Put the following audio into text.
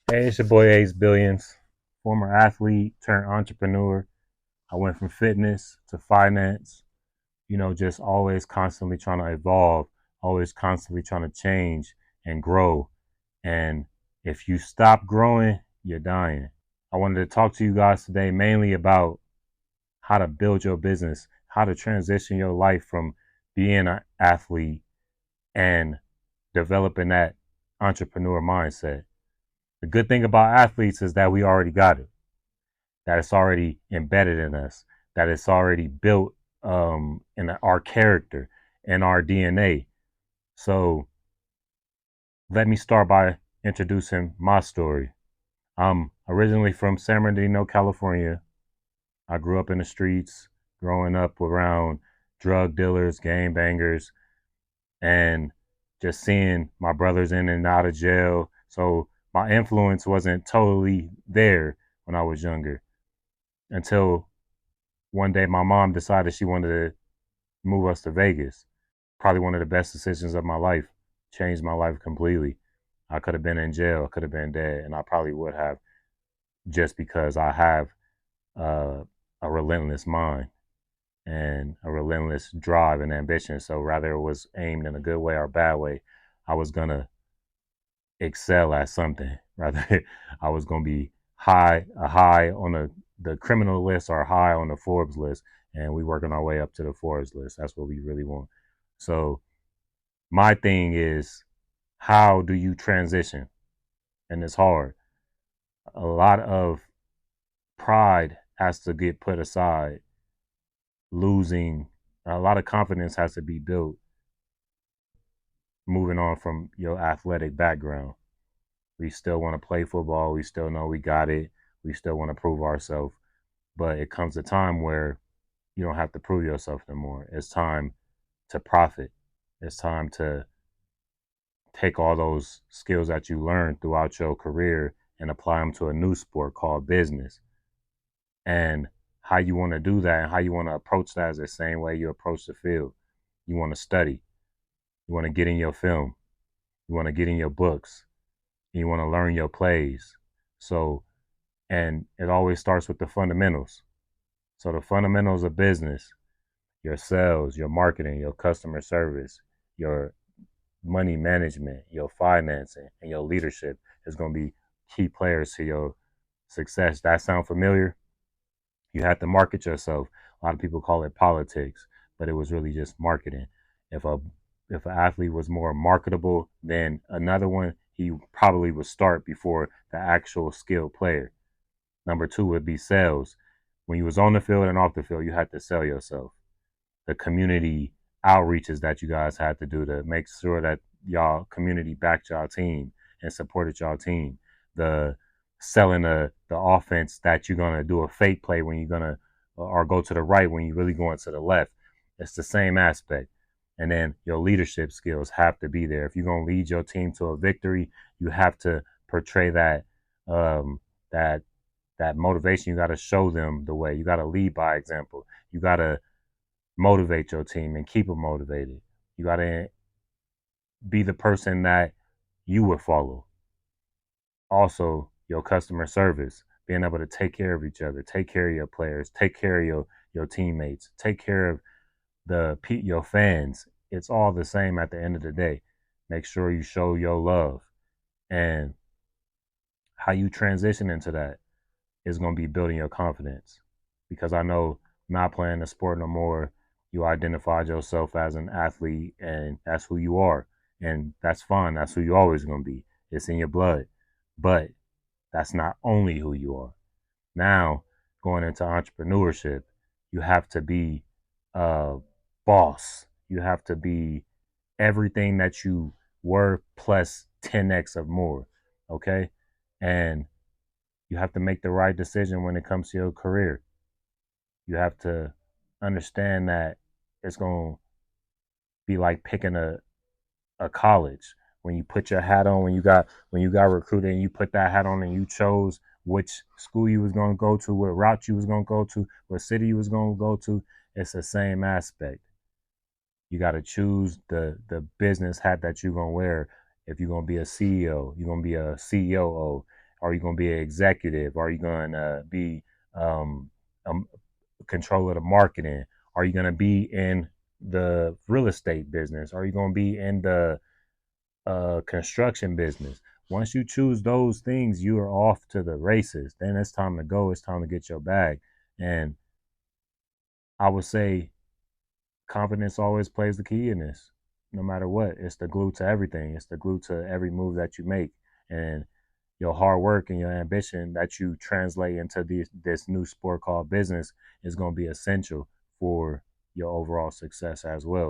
Hey, it's your boy Ace Billions, former athlete turned entrepreneur. I went from fitness to finance, just always constantly trying to evolve, always constantly trying to change and grow. And if you stop growing, you're dying. I wanted to talk to you guys today mainly about how to build your business, how to transition your life from being an athlete and developing that entrepreneur mindset. The good thing about athletes is that we already got it, that it's already embedded in us, that it's already built in our character and our DNA. So let me start by introducing my story. I'm originally from San Bernardino, California. I grew up in the streets, growing up around drug dealers, gang bangers, and just seeing my brothers in and out of jail. So my influence wasn't totally there when I was younger until one day my mom decided she wanted to move us to Vegas. Probably one of the best decisions of my life. Changed my life completely. I could have been in jail, I could have been dead, and I probably would have, just because I have uh, a relentless mind and a relentless drive and ambition. So whether it was aimed in a good way or a bad way, I was gonna excel at something. Rather, I was gonna be high on the criminal list or high on the Forbes list, and we working our way up to the Forbes list. That's what we really want. So my thing is, how do you transition? And it's hard. A lot of pride has to get put aside. Losing a lot of confidence has to be built. Moving on from your athletic background, we still want to play football. We still know we got it. We still want to prove ourselves. But it comes a time where you don't have to prove yourself anymore. It's time to profit. It's time to take all those skills that you learned throughout your career and apply them to a new sport called business. And how you want to do that and how you want to approach that is the same way you approach the field. You want to study. You want to get in your film. You want to get in your books. You want to learn your plays. So, and it always starts with the fundamentals. So the fundamentals of business, your sales, your marketing, your customer service, your money management, your financing, and your leadership is going to be key players to your success. That sound familiar? You have to market yourself. A lot of people call it politics, but it was really just marketing. If a if an athlete was more marketable than another one, he probably would start before the actual skilled player. Number two would be sales. When you was on the field and off the field, you had to sell yourself. The community outreaches that you guys had to do to make sure that y'all community backed y'all team and supported y'all team. The selling the offense that you're gonna do a fake play when you're gonna or go to the right when you're really going to the left. It's the same aspect. And then your leadership skills have to be there. If you're gonna lead your team to a victory, you have to portray that that that motivation. You got to show them the way. You got to lead by example. You got to motivate your team and keep them motivated. You got to be the person that you would follow. Also, your customer service, being able to take care of each other, take care of your players, take care of your teammates, take care of your fans. It's all the same at the end of the day. Make sure you show your love, and how you transition into that is going to be building your confidence. Because I know, not playing the sport no more, you identified yourself as an athlete and that's who you are. And that's fine. That's who you're always going to be. It's in your blood. But that's not only who you are. Now, going into entrepreneurship, you have to be a boss. You have to be everything that you were plus 10x of more. Okay. And you have to make the right decision when it comes to your career. You have to understand that it's going to be like picking a college. When you put your hat on, when you got recruited and you put that hat on and you chose which school you was going to go to, what route you was going to go to, what city you was going to go to, it's the same aspect. You got to choose the business hat that you're going to wear. If you're going to be a CEO, you're going to be a COO. Are you going to be an executive? Are you going to be um, um, control of the marketing? Are you going to be in the real estate business? Are you going to be in the construction business? Once you choose those things, you are off to the races. Then it's time to go. It's time to get your bag. And I would say confidence always plays the key in this. No matter what, it's the glue to everything. It's the glue to every move that you make, and your hard work and your ambition that you translate into this new sport called business is going to be essential for your overall success as well.